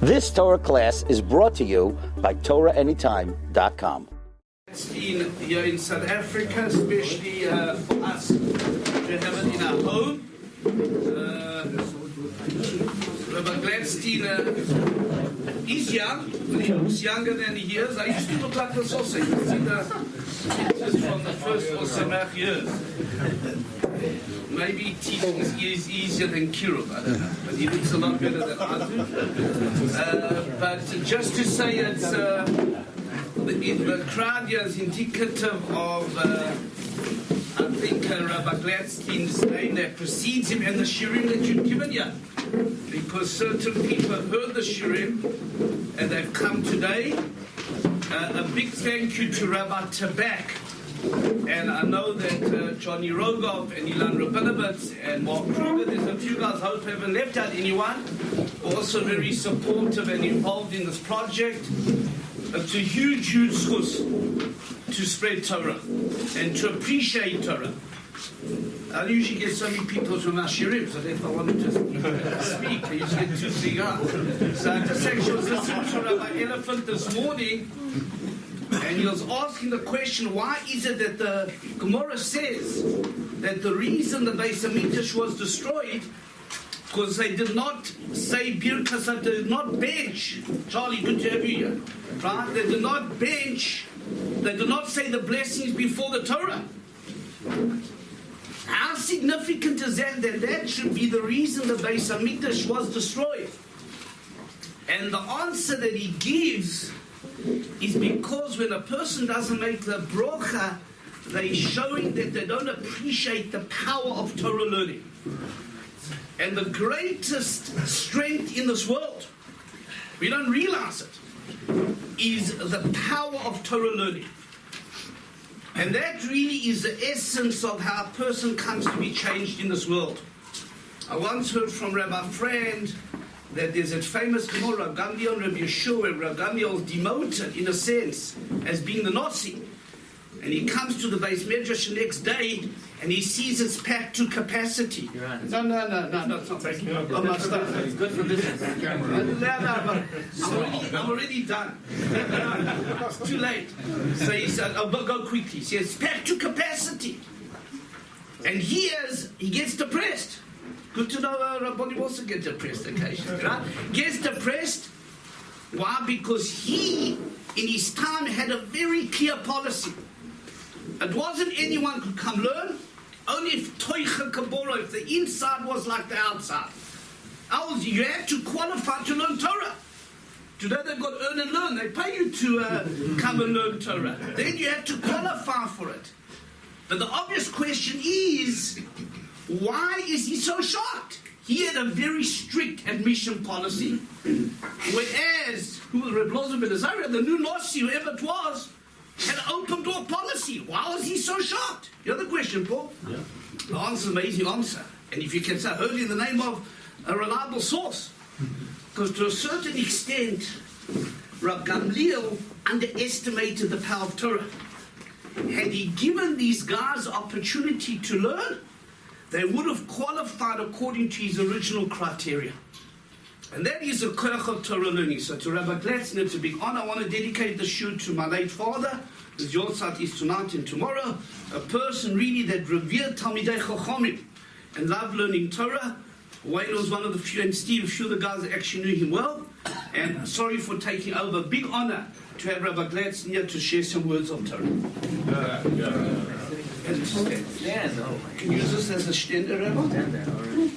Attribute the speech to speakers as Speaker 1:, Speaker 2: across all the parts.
Speaker 1: This Torah class is brought to you by TorahAnytime.com.
Speaker 2: Glatstein here in South Africa, especially for us to have it in our home. Rabbi Glatstein is young, but he looks younger than he is. I used to look like this also. You can see the pictures from the first Osamach years. Maybe teaching is easier than Kirub, I don't know. But he looks a lot better than I do. But just to say it's the crowd here is indicative of, I think, Rabbi Glatstein's name that precedes him and the Shiurim that you've given here. Because certain people have heard the Shiurim and they've come today. A big thank you to Rabbi Tabak. And I know that Johnny Rogov and Ilan Rabinovitz and Mark Kruger, there's a few guys, hope haven't left out anyone, also very supportive and involved in this project. It's a huge, huge schus to spread Torah and to appreciate Torah. I usually get so many people from our shiurim, so if I wanted to speak, I usually get 2-3 guys. So I just actually was listening to Rabbi Elephant this morning, and he was asking the question, why is it that the Gemara says that the reason the Beis Hamikdash was destroyed because they did not say Birkas, they did not bench. Charlie, good to have you here. Right? They did not bench, they did not say the blessings before the Torah. How significant is that? That should be the reason the Beis Hamikdash was destroyed. And the answer that he gives is because when a person doesn't make the brocha, they're showing that they don't appreciate the power of Torah learning. And the greatest strength in this world, we don't realize it, is the power of Torah learning. And that really is the essence of how a person comes to be changed in this world. I once heard from Rabbi Friend that there's a famous Gemara, Rabbi Gamliel and Rabbi Yisroel, where Rabbi Gamliel is demoted, in a sense, as being the Nazi. And he comes to the Beis Medrash the next day, and he sees it's packed to capacity. No, it's not breaking up. It's good for business. I'm already done. It's too late. So he said, I'll go quickly. He says, it's packed to capacity. And he gets depressed. Good to know Rabbi also gets depressed occasionally, right? Gets depressed. Why? Because he, in his time, had a very clear policy. It wasn't anyone could come learn, only if Toicha Kabora, if the inside was like the outside. Else, you had to qualify to learn Torah. Today they've got earn and learn. They pay you to come and learn Torah. Then you have to qualify for it. But the obvious question is, why is he so shocked? He had a very strict admission policy. Whereas, who was Reb Lozer ben Azariah, the new Nasi, whoever it was, had an open door policy. Why was he so shocked? You know the question, Paul? Yeah. The answer is an amazing answer. And if you can say, I heard in the name of a reliable source. Because to a certain extent, Rabbi Gamliel underestimated the power of Torah. Had he given these guys the opportunity to learn, they would have qualified according to his original criteria. And that is the koach of Torah learning. So to Rabbi Glatstein, it's a big honor. I want to dedicate the shiur to my late father, whose yortzeit is tonight and tomorrow, a person really that revered Talmidei Chachamim and loved learning Torah. Wayne was one of the few, and Steve, a few of the guys that actually knew him well. And sorry for taking over. Big honor to have Rabbi Glatstein here to share some words of Torah. Can you use this as a stender, Rabbi? Stand there, all right.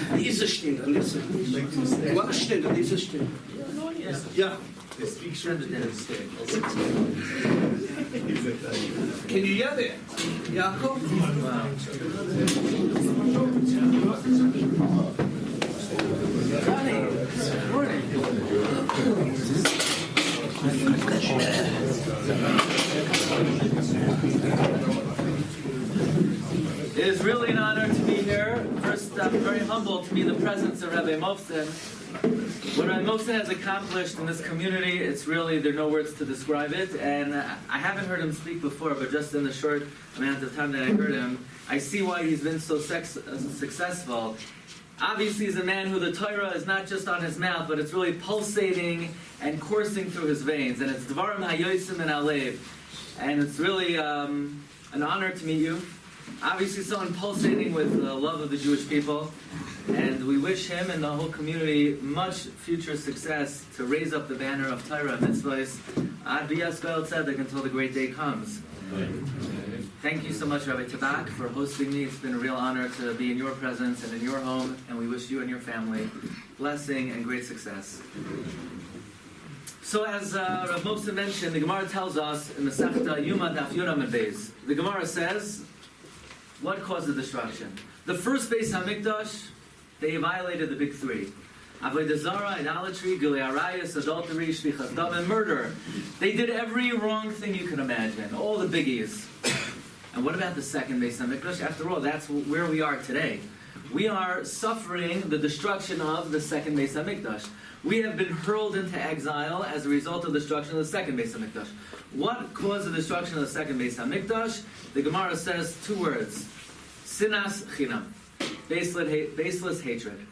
Speaker 2: There is a stender, listen. What a stender, there is a stender. Yeah. Can you hear that? Yaakov?
Speaker 3: It is really an honor to be here. First, I'm very humbled to be in the presence of Rabbi Mofson. What Rabbi Mofson has accomplished in this community, it's really, there are no words to describe it. And I haven't heard him speak before, but just in the short amount of time that I heard him, I see why he's been so successful. Obviously, he's a man who the Torah is not just on his mouth, but it's really pulsating and coursing through his veins. And it's Dvarim HaYosim and Alev. And it's really an honor to meet you. Obviously, someone pulsating with the love of the Jewish people. And we wish him and the whole community much future success to raise up the banner of Torah and mitzvahs ad b'yaskel tzedek until the great day comes. Thank you so much, Rabbi Tabak, for hosting me. It's been a real honor to be in your presence and in your home, and we wish you and your family blessing and great success. So as Rav Mofson mentioned, the Gemara tells us in the Masechta Yuma Daf Yudam and Beis, the Gemara says, what caused the destruction? The first Beis HaMikdash, they violated the big three. Avodah Zarah, idolatry, Gilui Arayos, adultery, Shvichas Dam, and murder. They did every wrong thing you can imagine, all the biggies. And what about the second Beis HaMikdash? After all, that's where we are today. We are suffering the destruction of the second Beis HaMikdash. We have been hurled into exile as a result of the destruction of the second Beis HaMikdash. What caused the destruction of the second Beis HaMikdash? The Gemara says two words. Sinas Chinam. Baseless hatred.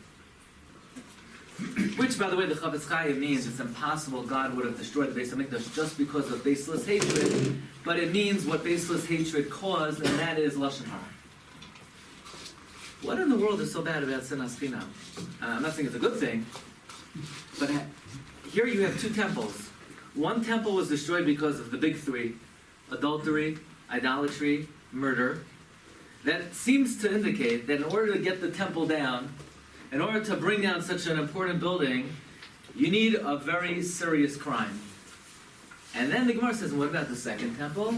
Speaker 3: Which, by the way, the Chavetz Chaim means it's impossible God would have destroyed the Beis HaMikdash just because of baseless hatred, but it means what baseless hatred caused, and that is Lashon Hara. What in the world is so bad about Sinas Chinam? I'm not saying it's a good thing, but here you have two temples. One temple was destroyed because of the big three: adultery, idolatry, murder. That seems to indicate that in order to get the temple down, in order to bring down such an important building, you need a very serious crime. And then the Gemara says, what about the second temple?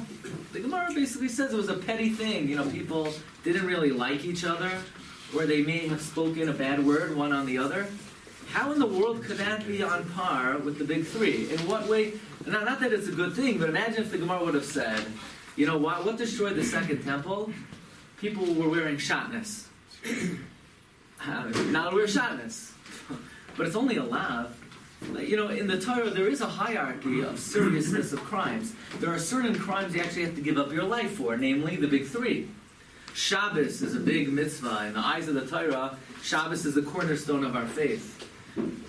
Speaker 3: The Gemara basically says it was a petty thing. You know, people didn't really like each other, or they may have spoken a bad word one on the other. How in the world could that be on par with the big three? In what way? Now, not that it's a good thing, but imagine if the Gemara would have said, you know, what destroyed the second temple? People were wearing shatnez. Now we're shatnez. But it's only allowed. You know, in the Torah, there is a hierarchy of seriousness of crimes. There are certain crimes you actually have to give up your life for, namely the big three. Shabbos is a big mitzvah. In the eyes of the Torah, Shabbos is the cornerstone of our faith.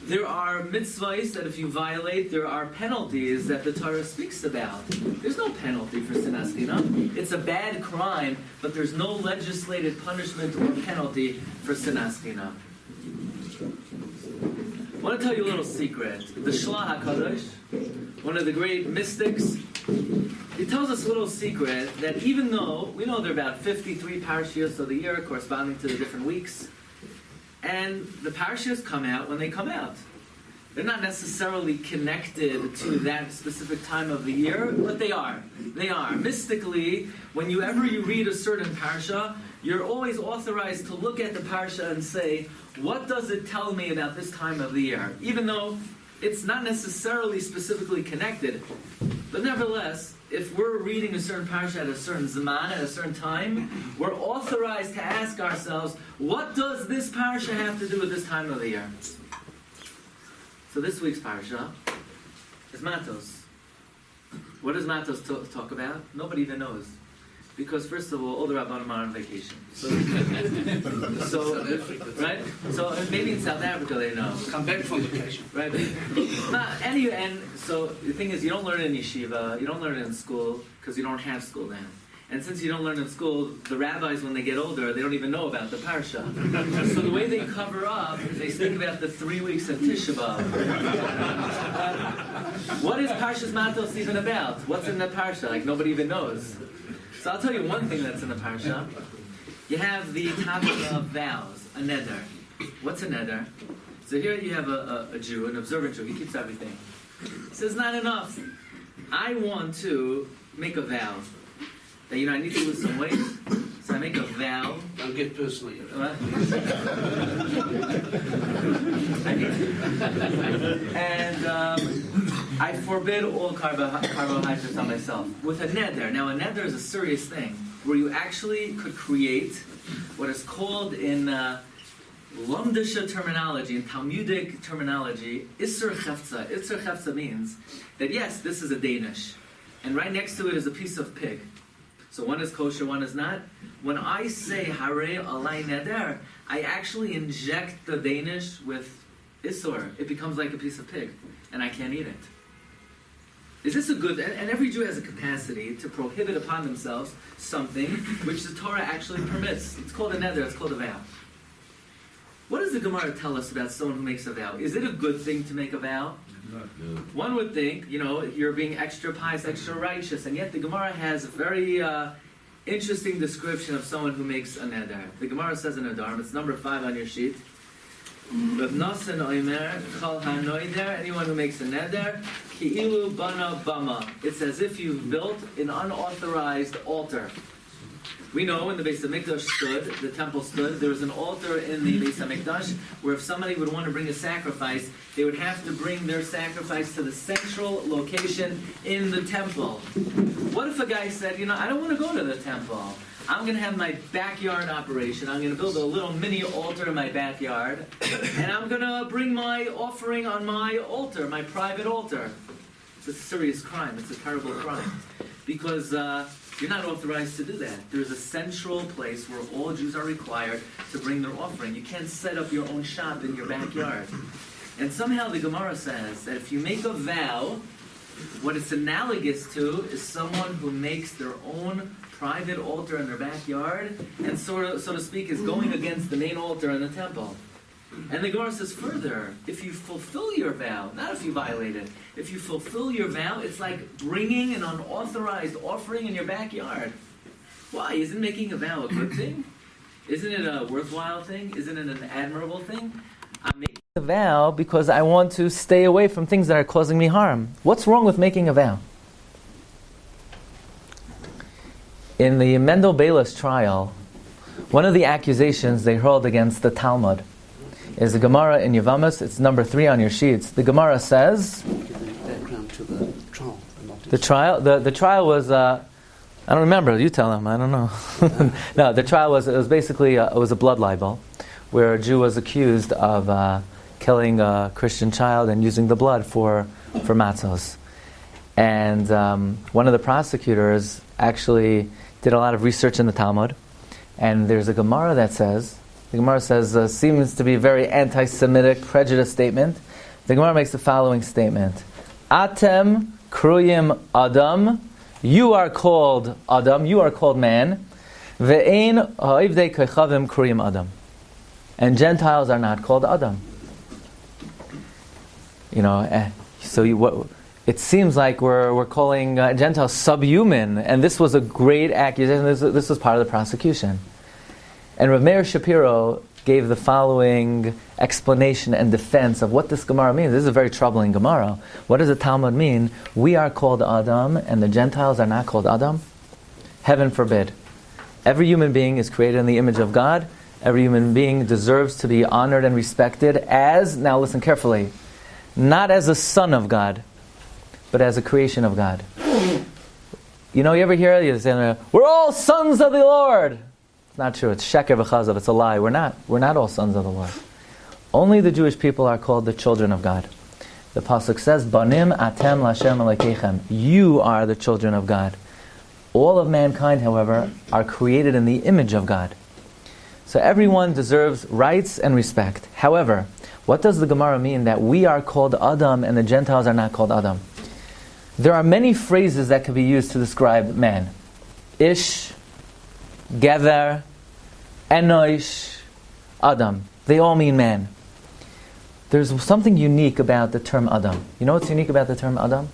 Speaker 3: There are mitzvahs that if you violate, there are penalties that the Torah speaks about. There's no penalty for sinas chinam. It's a bad crime, but there's no legislated punishment or penalty for sinas chinam. I want to tell you a little secret. The Shlach HaKadosh, one of the great mystics, he tells us a little secret that even though we know there are about 53 Parshas of the year corresponding to the different weeks, and the Parshas come out when they come out. They're not necessarily connected to that specific time of the year, but they are. They are. Mystically, whenever you read a certain Parsha, you're always authorized to look at the Parsha and say, what does it tell me about this time of the year? Even though it's not necessarily specifically connected. But nevertheless, if we're reading a certain Parsha at a certain Zaman, at a certain time, we're authorized to ask ourselves, what does this Parsha have to do with this time of the year? So this week's Parsha is Matos. What does Matos talk about? Nobody even knows. Because first of all the Rabbanim are on vacation. So right? So maybe in South Africa they know.
Speaker 2: Come back from vacation.
Speaker 3: Right? And so the thing is, you don't learn it in yeshiva, you don't learn it in school, because you don't have school then. And since you don't learn in school, the rabbis, when they get older, they don't even know about the Parsha. So the way they cover up, they speak about the 3 weeks of Tisha B'Av. What is Parshas Matos even about? What's in the Parsha? Like, nobody even knows. So I'll tell you one thing that's in the Parsha. You have the topic of vows, a neder. What's a neder? So here you have a Jew, an observant Jew. He keeps everything. He says, not enough. I want to make a vow. That, I need to lose some weight, so I make a vow.
Speaker 2: Don't get personal.
Speaker 3: And I forbid all carbohydrates on myself. With a neder. Now, a neder is a serious thing, where you actually could create what is called in Lomdisha terminology, in Talmudic terminology, Isser Chefza. Isser Chefza means that, yes, this is a Danish, and right next to it is a piece of pig. So one is kosher, one is not. When I say Harei Alai Neder, I actually inject the Danish with Isur. It becomes like a piece of pig, and I can't eat it. Is this a good... And every Jew has a capacity to prohibit upon themselves something which the Torah actually permits. It's called a neder, it's called a vow. What does the Gemara tell us about someone who makes a vow? Is it a good thing to make a vow? One would think, you're being extra pious, extra righteous, and yet the Gemara has a very interesting description of someone who makes a neder. The Gemara says in Adar, it's number 5 on your sheet. Anyone who makes a neder, ki'ilu bana bama. It's as if you've built an unauthorized altar. We know when the Beis HaMikdash stood, the temple stood, there was an altar in the Beis HaMikdash where if somebody would want to bring a sacrifice, they would have to bring their sacrifice to the central location in the temple. What if a guy said, I don't want to go to the temple. I'm going to have my backyard operation. I'm going to build a little mini altar in my backyard, and I'm going to bring my offering on my altar, my private altar. It's a serious crime. It's a terrible crime. Because you're not authorized to do that. There's a central place where all Jews are required to bring their offering. You can't set up your own shop in your backyard. And somehow the Gemara says that if you make a vow, what it's analogous to is someone who makes their own private altar in their backyard and so to speak is going against the main altar in the temple. And the Gemara says further, if you fulfill your vow, not if you violate it, if you fulfill your vow, it's like bringing an unauthorized offering in your backyard. Why? Isn't making a vow a good thing? Isn't it a worthwhile thing? Isn't it an admirable thing? I'm making a vow because I want to stay away from things that are causing me harm. What's wrong with making a vow? In the Mendel Beila's trial, one of the accusations they hurled against the Talmud is the Gemara in Yevamos. It's number 3 on your sheets. The Gemara says the trial was I don't remember. You tell him. I don't know. No, the trial was basically it was a blood libel, where a Jew was accused of killing a Christian child and using the blood for Matos. And one of the prosecutors actually did a lot of research in the Talmud, and there's a Gemara that says, seems to be a very anti-Semitic prejudice statement. The Gemara makes the following statement: Atem kruyim Adam, you are called Adam, you are called man, ve'ein ha'ivdei kechavim kruyim Adam, and Gentiles are not called Adam. It seems like we're calling Gentiles subhuman, and this was a great accusation. This was part of the prosecution. And Rav Meir Shapiro gave the following explanation and defense of what this Gemara means. This is a very troubling Gemara. What does the Talmud mean? We are called Adam, and the Gentiles are not called Adam? Heaven forbid. Every human being is created in the image of God. Every human being deserves to be honored and respected as, now listen carefully, not as a son of God, but as a creation of God. You ever hear you say, we're all sons of the Lord. It's not true. It's sheker v'chazav. It's a lie. We're not all sons of the Lord. Only the Jewish people are called the children of God. The pasuk says, "Banim atem l'Hashem Elokeichem." You are the children of God. All of mankind, however, are created in the image of God. So everyone deserves rights and respect. However, what does the Gemara mean that we are called Adam and the Gentiles are not called Adam? There are many phrases that could be used to describe man. Ish, Gever, Enosh, Adam. They all mean man. There's something unique about the term Adam. You know what's unique about the term Adam?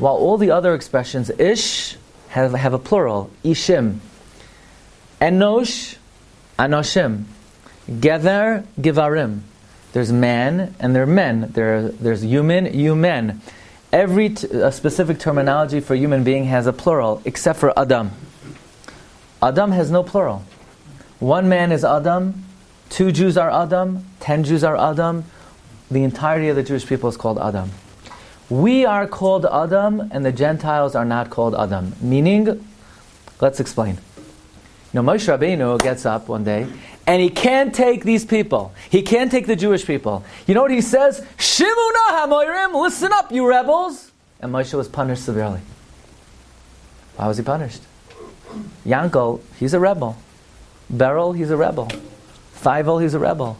Speaker 3: While all the other expressions, Ish, have a plural, Ishim. Enosh, Anoshim. Gever, Givarim. There's man and there are men. There's human, you men. Every specific terminology for human being has a plural, except for Adam. Adam has no plural. One man is Adam, 2 Jews are Adam, 10 Jews are Adam. The entirety of the Jewish people is called Adam. We are called Adam, and the Gentiles are not called Adam. Meaning, let's explain. Moshe Rabbeinu gets up one day, and he can't take these people. He can't take the Jewish people. You know what he says? Shimuna hamoirim, listen up, you rebels. And Moshe was punished severely. Why was he punished? Yankel, he's a rebel. Beryl, he's a rebel. Feivel, he's a rebel.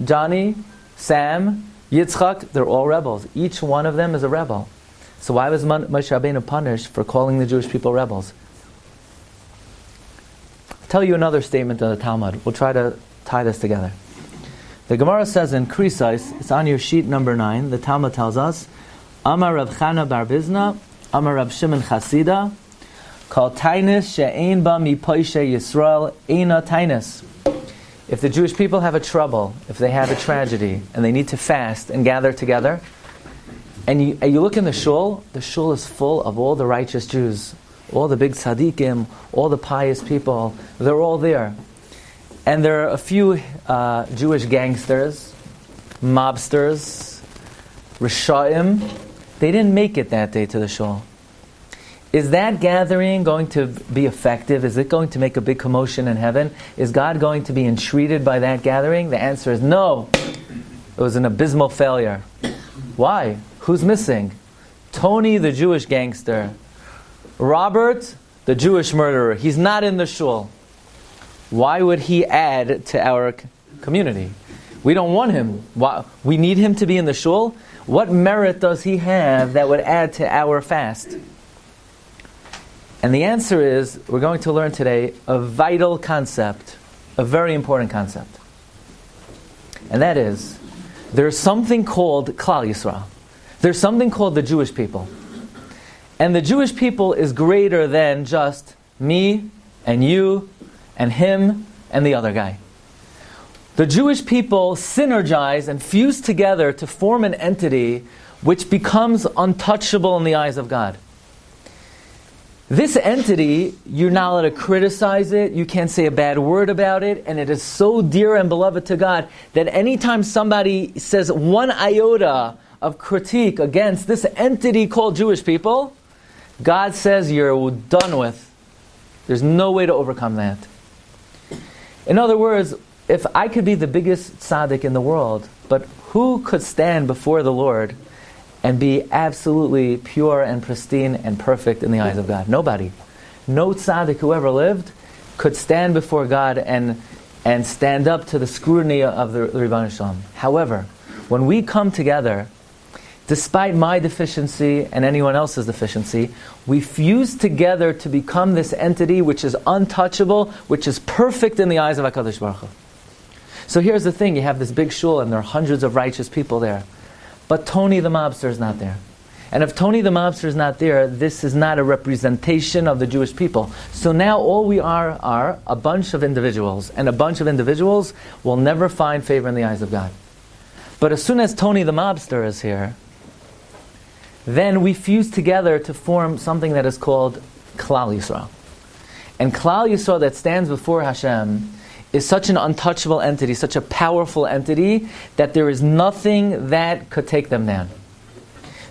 Speaker 3: Johnny, Sam, Yitzchak, they're all rebels. Each one of them is a rebel. So why was Moshe Rabbeinu punished for calling the Jewish people rebels? I'll tell you another statement in the Talmud. We'll try to tie this together. The Gemara says in Krisais, it's on your sheet number 9, the Talmud tells us, Amar Rav Chana bar Bizna, Amar Rav Shimon Chasida, Kol tainis she'ein ba mipoishe Yisroel eina tainis. If the Jewish people have a trouble, if they have a tragedy, and they need to fast and gather together, and you look in the shul is full of all the righteous Jews, all the big tzaddikim, all the pious people, they're all there. And there are a few Jewish gangsters, mobsters, Rishaim. They didn't make it that day to the shul. Is that gathering going to be effective? Is it going to make a big commotion in heaven? Is God going to be entreated by that gathering? The answer is no. It was an abysmal failure. Why? Who's missing? Tony, the Jewish gangster. Robert, the Jewish murderer. He's not in the shul. Why would he add to our community? We don't want him. We need him to be in the shul. What merit does he have that would add to our fast? And the answer is, we're going to learn today a vital concept, a very important concept. And that is, there's something called Klal Yisroel. There's something called the Jewish people. And the Jewish people is greater than just me and you and him and the other guy. The Jewish people synergize and fuse together to form an entity which becomes untouchable in the eyes of God. This entity, you're not allowed to criticize it, you can't say a bad word about it, and it is so dear and beloved to God that anytime somebody says one iota of critique against this entity called Jewish people, God says you're done with. There's no way to overcome that. In other words, if I could be the biggest tzaddik in the world, but who could stand before the Lord and be absolutely pure and pristine and perfect in the eyes of God? Nobody. No tzaddik who ever lived could stand before God and stand up to the scrutiny of the Ribono Shel Olam. However, when we come together, despite my deficiency and anyone else's deficiency, we fuse together to become this entity which is untouchable, which is perfect in the eyes of HaKadosh Baruch Hu. So here's the thing, you have this big shul and there are hundreds of righteous people there. But Tony the mobster is not there. And if Tony the mobster is not there, this is not a representation of the Jewish people. So now all we are a bunch of individuals, and a bunch of individuals will never find favor in the eyes of God. But as soon as Tony the mobster is here, then we fuse together to form something that is called Klal Yisroel. And Klal Yisroel that stands before Hashem is such an untouchable entity, such a powerful entity, that there is nothing that could take them down.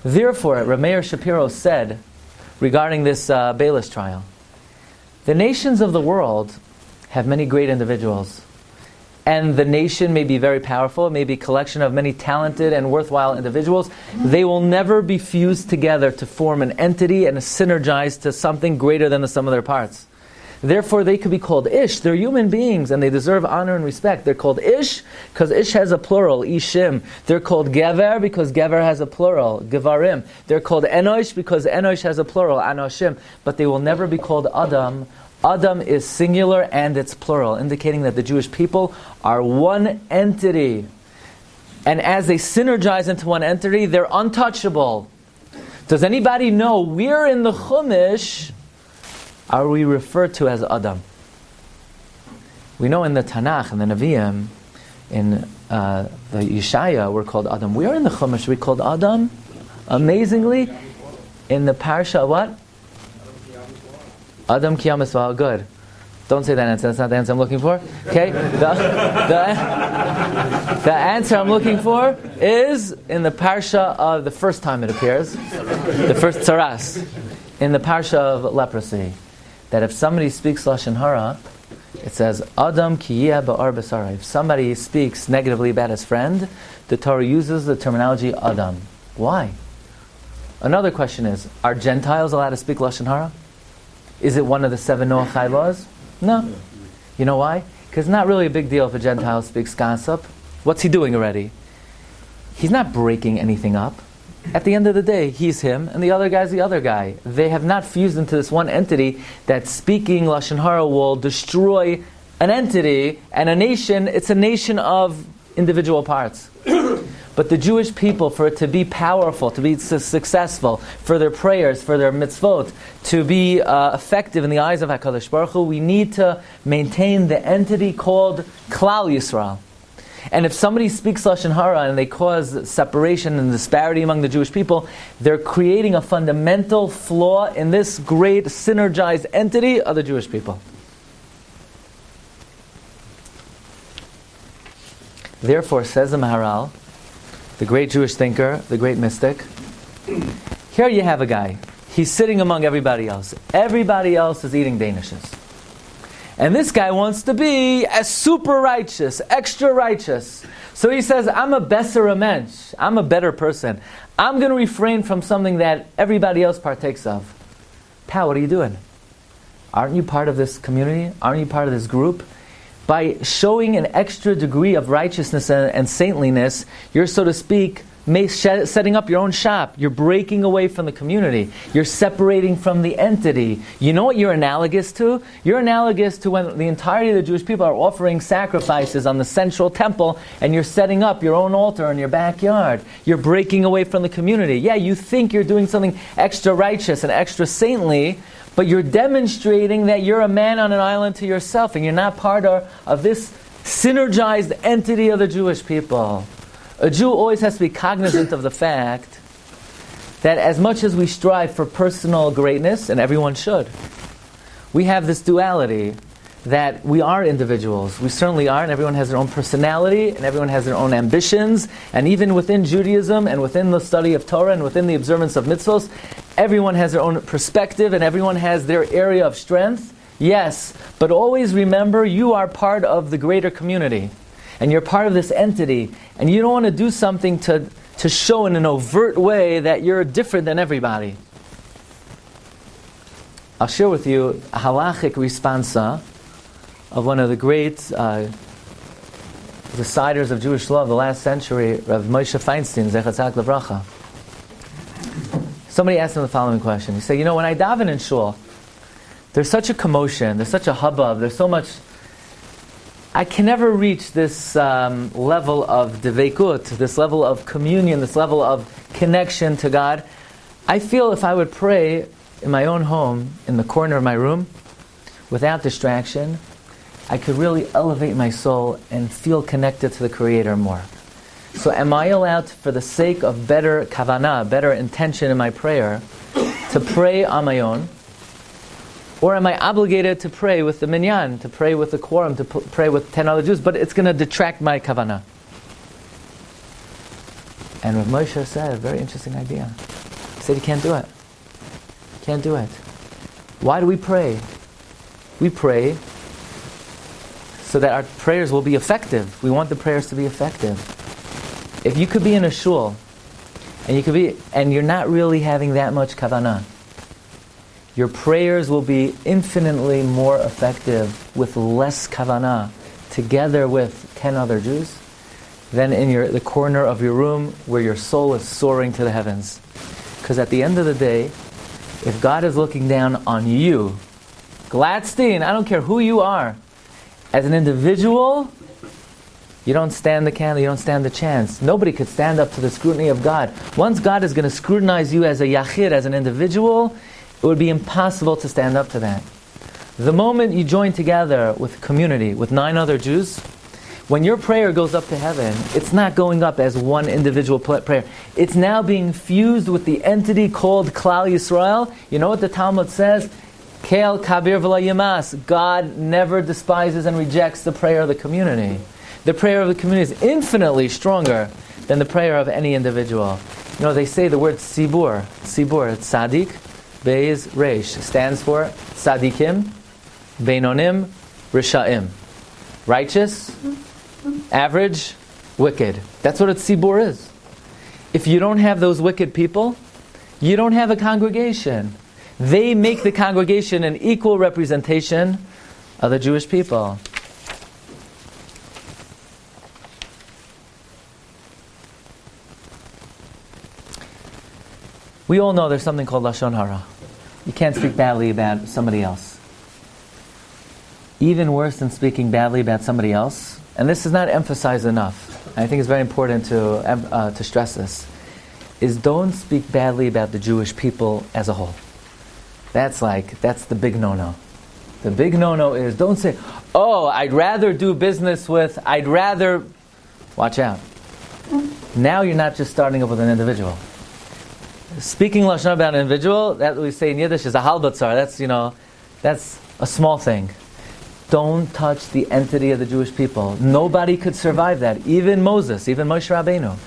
Speaker 3: Therefore, Rav Meir Shapiro said, regarding this Bayless trial, the nations of the world have many great individuals. And the nation may be very powerful, it may be a collection of many talented and worthwhile individuals. They will never be fused together to form an entity and synergize to something greater than the sum of their parts. Therefore, they could be called Ish. They're human beings and they deserve honor and respect. They're called Ish because Ish has a plural, Ishim. They're called Gever because Gever has a plural, Gevarim. They're called Enosh because Enosh has a plural, Anoshim. But they will never be called Adam. Adam is singular and it's plural, indicating that the Jewish people are one entity. And as they synergize into one entity, they're untouchable. Does anybody know where in the Chumash are we referred to as Adam? We know in the Tanakh, in the Nevi'im, in the Yeshaya, we're called Adam. Where in the Chumash are we called Adam? Amazingly, in the Parsha, what? Adam Kiyam Yisrael. Good. Don't say that answer. That's not the answer I'm looking for. Okay? The answer I'm looking for is in the Parsha of the first time it appears. The first Tzaras. In the Parsha of leprosy. That if somebody speaks Lashon Hara, it says, Adam Kiyeh Ba'ar Basara. If somebody speaks negatively about his friend, the Torah uses the terminology Adam. Why? Another question is, are Gentiles allowed to speak Lashon Hara? Is it one of the 7 Noachai laws? No. You know why? Because it's not really a big deal if a Gentile speaks gossip. What's he doing already? He's not breaking anything up. At the end of the day, he's him, and the other guy's the other guy. They have not fused into this one entity that speaking Lashon Hara will destroy an entity and a nation. It's a nation of individual parts. But the Jewish people, for it to be powerful, to be successful, for their prayers, for their mitzvot, to be effective in the eyes of HaKadosh Baruch Hu, we need to maintain the entity called Klal Yisroel. And if somebody speaks Lashon Hara and they cause separation and disparity among the Jewish people, they're creating a fundamental flaw in this great synergized entity of the Jewish people. Therefore, says the Maharal, the great Jewish thinker, the great mystic, here you have a guy. He's sitting among everybody else. Everybody else is eating danishes. And this guy wants to be as super righteous, extra righteous. So he says, I'm a besser mensch. I'm a better person. I'm going to refrain from something that everybody else partakes of. Pal, what are you doing? Aren't you part of this community? Aren't you part of this group? By showing an extra degree of righteousness and saintliness, you're, so to speak, setting up your own shop. You're breaking away from the community. You're separating from the entity. You know what you're analogous to? You're analogous to when the entirety of the Jewish people are offering sacrifices on the central temple, and you're setting up your own altar in your backyard. You're breaking away from the community. Yeah, you think you're doing something extra righteous and extra saintly, but you're demonstrating that you're a man on an island to yourself, and you're not part of this synergized entity of the Jewish people. A Jew always has to be cognizant of the fact that as much as we strive for personal greatness, and everyone should, we have this duality that we are individuals. We certainly are, and everyone has their own personality, and everyone has their own ambitions, and even within Judaism, and within the study of Torah, and within the observance of mitzvos, everyone has their own perspective, and everyone has their area of strength. Yes, but always remember, you are part of the greater community. And you're part of this entity, and you don't want to do something to show in an overt way that you're different than everybody. I'll share with you a halachic responsa of one of the great deciders of Jewish law of the last century, Rav Moshe Feinstein, Zechatzak Levracha. Somebody asked him the following question. He said, when I daven in shul, there's such a commotion, there's such a hubbub, there's so much... I can never reach this level of deveikut, this level of communion, this level of connection to God. I feel if I would pray in my own home, in the corner of my room, without distraction, I could really elevate my soul and feel connected to the Creator more. So am I allowed, for the sake of better kavanah, better intention in my prayer, to pray on my own? Or am I obligated to pray with the minyan, to pray with the quorum, to pray with 10 other Jews, but it's going to detract my kavanah? And Rav Moshe said, a very interesting idea. He said, you can't do it. You can't do it. Why do we pray? We pray so that our prayers will be effective. We want the prayers to be effective. If you could be in a shul, and you're not really having that much kavanah, your prayers will be infinitely more effective with less kavanah, together with 10 other Jews, than in the corner of your room where your soul is soaring to the heavens. Because at the end of the day, if God is looking down on you, Glatstein, I don't care who you are, as an individual, you don't stand the candle, you don't stand the chance. Nobody could stand up to the scrutiny of God. Once God is going to scrutinize you as a yachid, as an individual, it would be impossible to stand up to that. The moment you join together with community, with 9 other Jews, when your prayer goes up to heaven, it's not going up as one individual prayer. It's now being fused with the entity called Klal Yisroel. You know what the Talmud says? Keil kabir v'la yamas. God never despises and rejects the prayer of the community. The prayer of the community is infinitely stronger than the prayer of any individual. They say the word tzibur, tzaddik, Beis Reish, stands for tzaddikim, beinonim, rishaim. Righteous, average, wicked. That's what a tzibur is. If you don't have those wicked people, you don't have a congregation. They make the congregation an equal representation of the Jewish people. We all know there's something called Lashon Hara. You can't speak badly about somebody else. Even worse than speaking badly about somebody else, and this is not emphasized enough, and I think it's very important to stress this, is don't speak badly about the Jewish people as a whole. That's the big no-no. The big no-no is don't say, oh, I'd rather do business with, watch out. Now you're not just starting up with an individual. Speaking Lashon about an individual, that we say in Yiddish is a halbatzar. That's a small thing. Don't touch the entity of the Jewish people. Nobody could survive that. Even Moses, even Moshe Rabbeinu.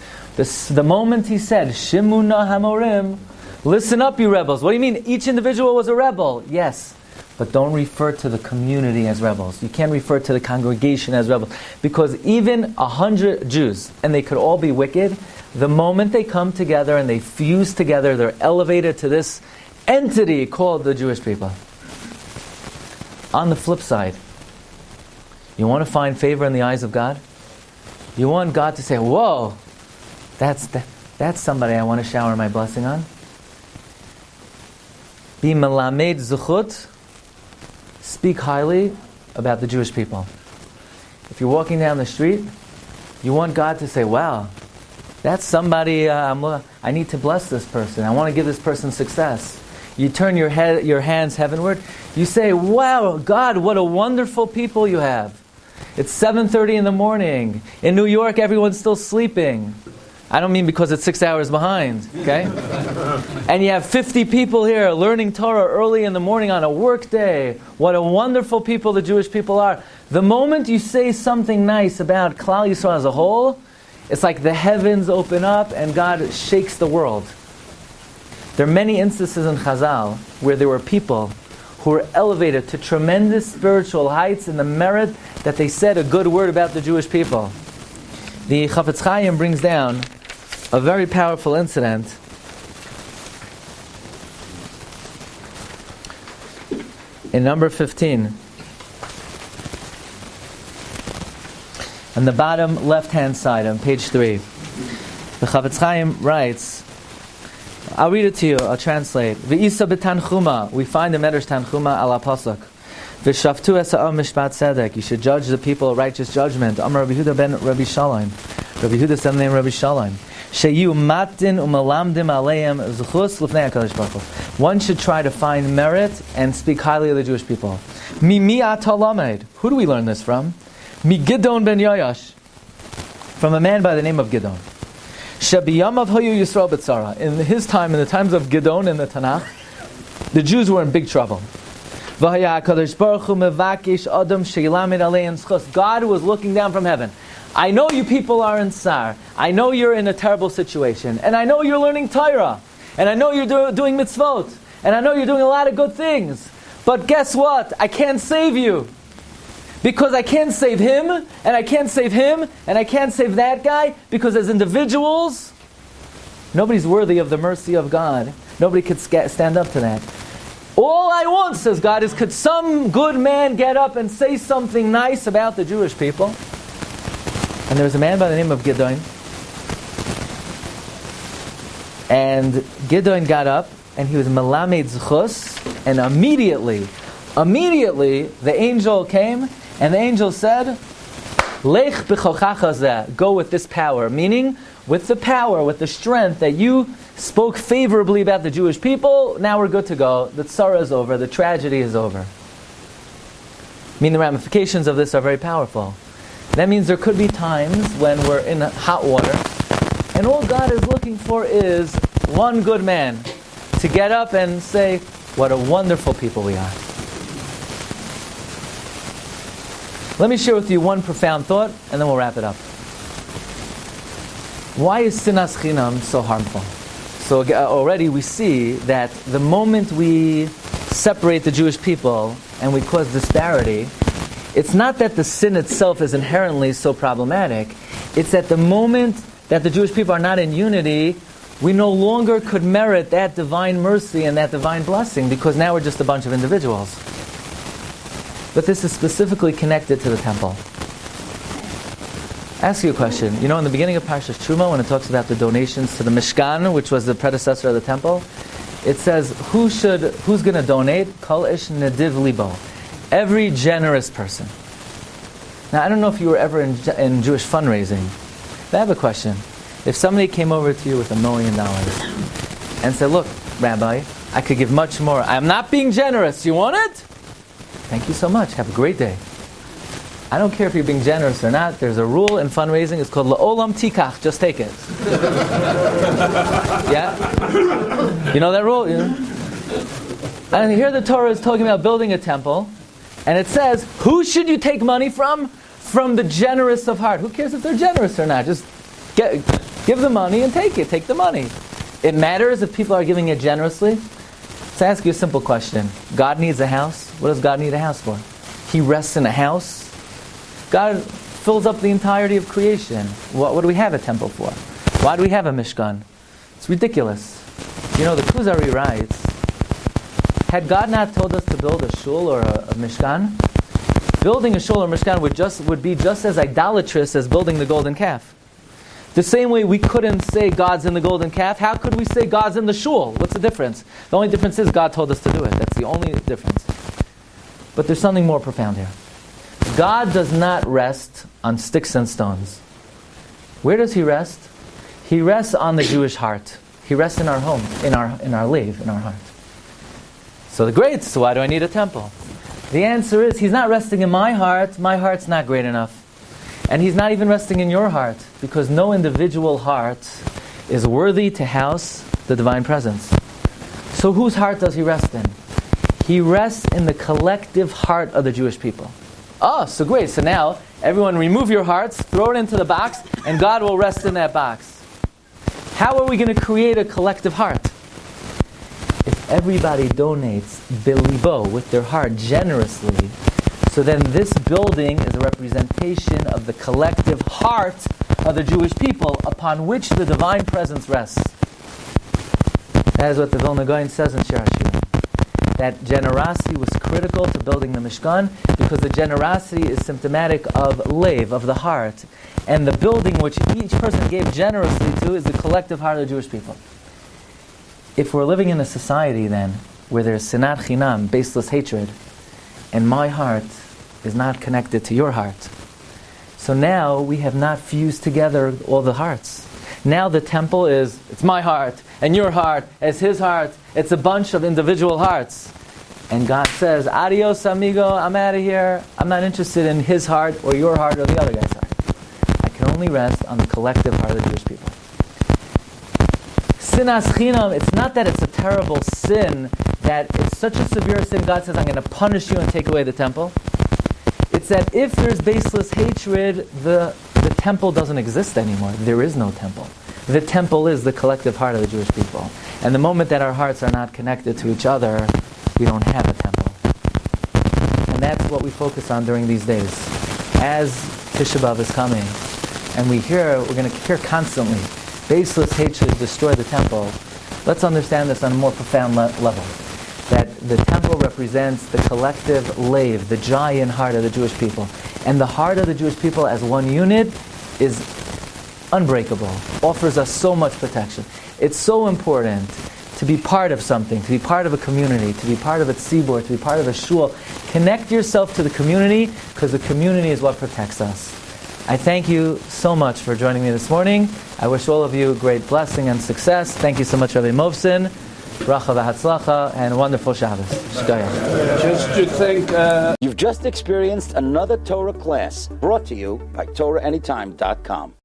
Speaker 3: The moment he said, Shimuna Hamorim, listen up, you rebels. What do you mean? Each individual was a rebel. Yes. But don't refer to the community as rebels. You can't refer to the congregation as rebels. Because even 100 Jews, and they could all be wicked, the moment they come together and they fuse together, they're elevated to this entity called the Jewish people. On the flip side, you want to find favor in the eyes of God? You want God to say, whoa, that's somebody I want to shower my blessing on? Be melamed zuchut. Speak highly about the Jewish people. If you're walking down the street, you want God to say, wow, that's somebody, I need to bless this person. I want to give this person success. You turn your hands heavenward. You say, wow, God, what a wonderful people you have. It's 7:30 in the morning. In New York, everyone's still sleeping. I don't mean because it's 6 hours behind, okay? And you have 50 people here learning Torah early in the morning on a work day. What a wonderful people the Jewish people are. The moment you say something nice about Klal Yisroel as a whole, it's like the heavens open up and God shakes the world. There are many instances in Chazal where there were people who were elevated to tremendous spiritual heights in the merit that they said a good word about the Jewish people. The Chafetz Chaim brings down a very powerful incident in number 15. On the bottom left-hand side on page 3. The Chafetz Chaim writes, I'll read it to you, I'll translate. V'isa b'tanchuma, we find the Medrash Tanchuma ala pasuk. V'shaftu esa'am mishpat tzedek, you should judge the people righteous judgment. Amar Rabbi Yehuda ben Rabbi Shalom. Rabbi Yehuda said the name Rabbi Shalom. Sheyu matin umalamdim aleim zuchus l'fnei HaKadosh Baruch Hu. One should try to find merit and speak highly of the Jewish people. Mi ata lamed. Who do we learn this from? Mi Gidon ben Yoash. From a man by the name of Gidon. Shebiyamav hayu Yisroel b'tzara. In his time, in the times of Gidon in the Tanakh, the Jews were in big trouble. V'haya HaKadosh Baruch Hu mevakish adam sheilamed aleim zchus. God was looking down from heaven. I know you people are in Tsar. I know you're in a terrible situation. And I know you're learning Torah. And I know you're doing mitzvot. And I know you're doing a lot of good things. But guess what? I can't save you. Because I can't save him, and I can't save him, and I can't save that guy. Because as individuals, nobody's worthy of the mercy of God. Nobody could stand up to that. All I want, says God, is could some good man get up and say something nice about the Jewish people? And there was a man by the name of Gidon. And Gidon got up, and he was melamed zchus, and immediately, the angel came, and the angel said, Lech b'chochacha zeh, go with this power, meaning with the power, with the strength that you spoke favorably about the Jewish people, now we're good to go. The tzara is over, the tragedy is over. I mean, the ramifications of this are very powerful. That means there could be times when we're in hot water, and all God is looking for is one good man to get up and say, what a wonderful people we are. Let me share with you one profound thought, and then we'll wrap it up. Why is sinas chinam so harmful? So already we see that the moment we separate the Jewish people and we cause disparity, it's not that the sin itself is inherently so problematic. It's that the moment that the Jewish people are not in unity, we no longer could merit that divine mercy and that divine blessing because now we're just a bunch of individuals. But this is specifically connected to the temple. Ask you a question. You know, in the beginning of Parshas Truma, when it talks about the donations to the Mishkan, which was the predecessor of the temple, it says, who's going to donate? Kol ish nediv libo. Every generous person. Now, I don't know if you were ever in Jewish fundraising, but I have a question. If somebody came over to you with $1 million and said, look, Rabbi, I could give much more. I'm not being generous. You want it? Thank you so much. Have a great day. I don't care if you're being generous or not. There's a rule in fundraising. It's called la'olam tikach. Just take it. Yeah? You know that rule? You know? And here the Torah is talking about building a temple. And it says, who should you take money from? From the generous of heart. Who cares if they're generous or not? Just give the money and take it. Take the money. It matters if people are giving it generously. Let's ask you a simple question. God needs a house. What does God need a house for? He rests in a house. God fills up the entirety of creation. What do we have a temple for? Why do we have a Mishkan? It's ridiculous. You know, the Kuzari writes, had God not told us to build a shul or a Mishkan, building a shul or Mishkan would be just as idolatrous as building the golden calf. The same way we couldn't say God's in the golden calf, how could we say God's in the shul? What's the difference? The only difference is God told us to do it. That's the only difference. But there's something more profound here. God does not rest on sticks and stones. Where does He rest? He rests on the Jewish heart. He rests in our home, in our live, in our heart. So why do I need a temple? The answer is, He's not resting in my heart. My heart's not great enough. And He's not even resting in your heart, because no individual heart is worthy to house the divine presence. So whose heart does He rest in? He rests in the collective heart of the Jewish people. Oh, so great. So now, everyone remove your hearts, throw it into the box, and God will rest in that box. How are we going to create a collective heart? If everybody donates bilibo, with their heart, generously, so then this building is a representation of the collective heart of the Jewish people upon which the divine presence rests. That is what the Vilna Gaon says in Shiur. That generosity was critical to building the Mishkan, because the generosity is symptomatic of leiv, of the heart. And the building which each person gave generously to is the collective heart of the Jewish people. If we're living in a society then, where there's sinat chinam, baseless hatred, and my heart is not connected to your heart, so now we have not fused together all the hearts. Now the temple it's my heart, and your heart, it's his heart. It's a bunch of individual hearts. And God says, adios amigo, I'm out of here. I'm not interested in his heart or your heart or the other guy's heart. I can only rest on the collective heart of the Jewish people. Sinas chinam, it's not that it's a terrible sin, that it's such a severe sin, God says, I'm going to punish you and take away the temple. It's that if there's baseless hatred, the temple doesn't exist anymore. There is no temple. The temple is the collective heart of the Jewish people. And the moment that our hearts are not connected to each other, we don't have a temple. And that's what we focus on during these days. As Tisha B'Av is coming, and we're going to hear constantly, baseless hatred destroy the temple. Let's understand this on a more profound level. That the temple represents the collective leiv, the giant heart of the Jewish people. And the heart of the Jewish people as one unit is unbreakable, offers us so much protection. It's so important to be part of something, to be part of a community, to be part of a tzibur, to be part of a shul. Connect yourself to the community, because the community is what protects us. I thank you so much for joining me this morning. I wish all of you great blessing and success. Thank you so much, Rabbi Mofson. Bracha v'hatzlacha, and wonderful Shabbos. Shkaya.
Speaker 4: Just to think...
Speaker 1: You've just experienced another Torah class brought to you by TorahAnytime.com.